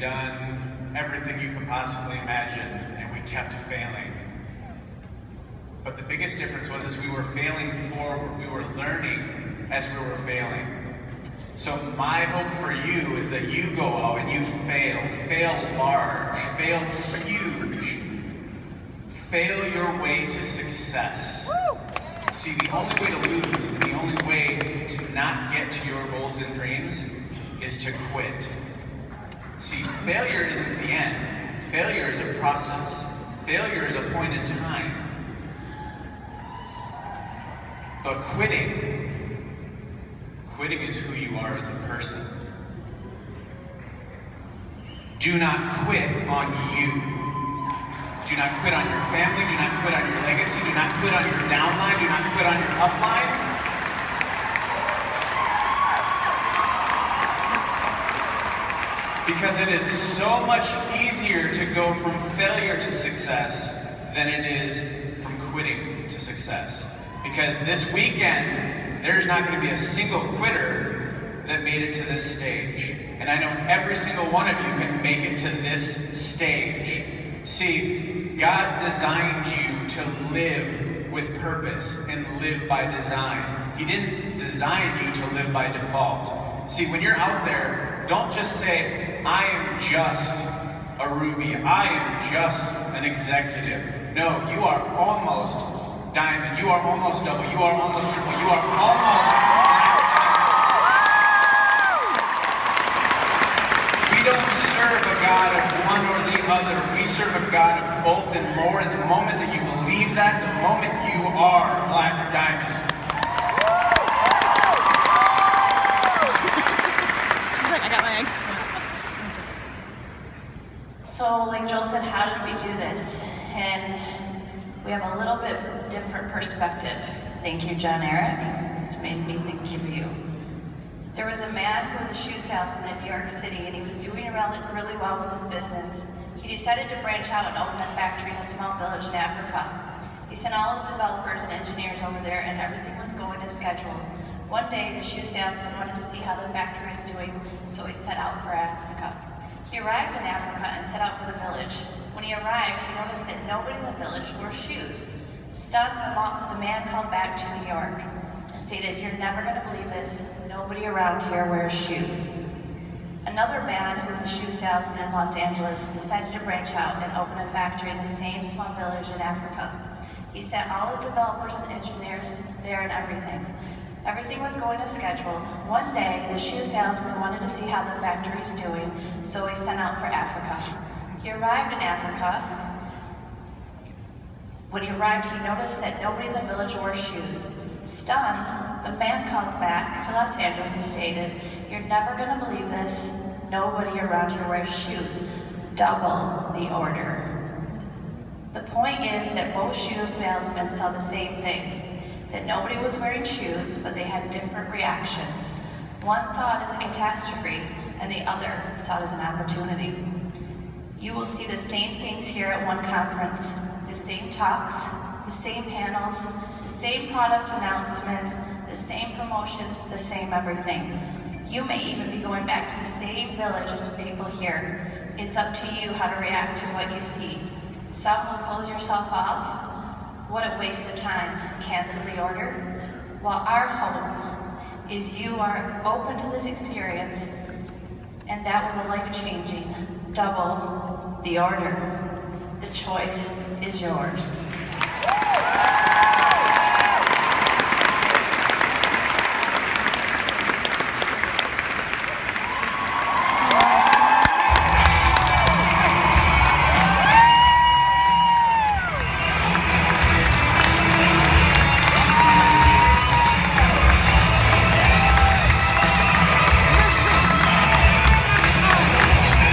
done everything you could possibly imagine, and we kept failing. But the biggest difference was as we were failing forward, we were learning as we were failing. So my hope for you is that you go out and you fail large, fail huge, fail your way to success. See, the only way to lose and the only way to not get to your goals and dreams is to quit. See, failure isn't the end. Failure is a process. Failure is a point in time. But quitting is who you are as a person. Do not quit on you. Do not quit on your family. Do not quit on your legacy. Do not quit on your downline. Do not quit on your upline. Because it is so much easier to go from failure to success than it is from quitting to success. Because this weekend, there's not going to be a single quitter that made it to this stage. And I know every single one of you can make it to this stage. See, God designed you to live with purpose and live by design. He didn't design you to live by default. See, when you're out there, don't just say, I am just a Ruby. I am just an executive. No, you are almost diamond. You are almost double. You are almost triple. You are almost black. We don't serve a God of one or the other. We serve a God of both and more. And the moment that you believe that, the moment you are black diamond. She's like, I got my egg. So, like Joel said, how did we do this? And we have a little bit different perspective. Thank you, John Eric. This made me think of you. There was a man who was a shoe salesman in New York City, and he was doing really well with his business. He decided to branch out and open a factory in a small village in Africa. He sent all his developers and engineers over there, and everything was going as scheduled. One day, the shoe salesman wanted to see how the factory was doing, so he set out for Africa. He arrived in Africa and set out for the village. When he arrived, he noticed that nobody in the village wore shoes. Stunned, the man called back to New York and stated, "You're never going to believe this. Nobody around here wears shoes." Another man who was a shoe salesman in Los Angeles decided to branch out and open a factory in the same small village in Africa. He sent all his developers and engineers there and everything. Everything was going as scheduled. One day, the shoe salesman wanted to see how the factory was doing, so he sent out for Africa. He arrived in Africa. When he arrived, he noticed that nobody in the village wore shoes. Stunned, the man called back to Los Angeles and stated, "You're never going to believe this. Nobody around here wears shoes. Double the order." The point is that both shoe salesmen saw the same thing, that nobody was wearing shoes, but they had different reactions. One saw it as a catastrophe, and the other saw it as an opportunity. You will see the same things here at one conference, the same talks, the same panels, the same product announcements, the same promotions, the same everything. You may even be going back to the same village as people here. It's up to you how to react to what you see. Some will close yourself off. What a waste of time. Cancel the order. While our hope is you are open to this experience, and that was a life-changing, double the order. The choice is yours.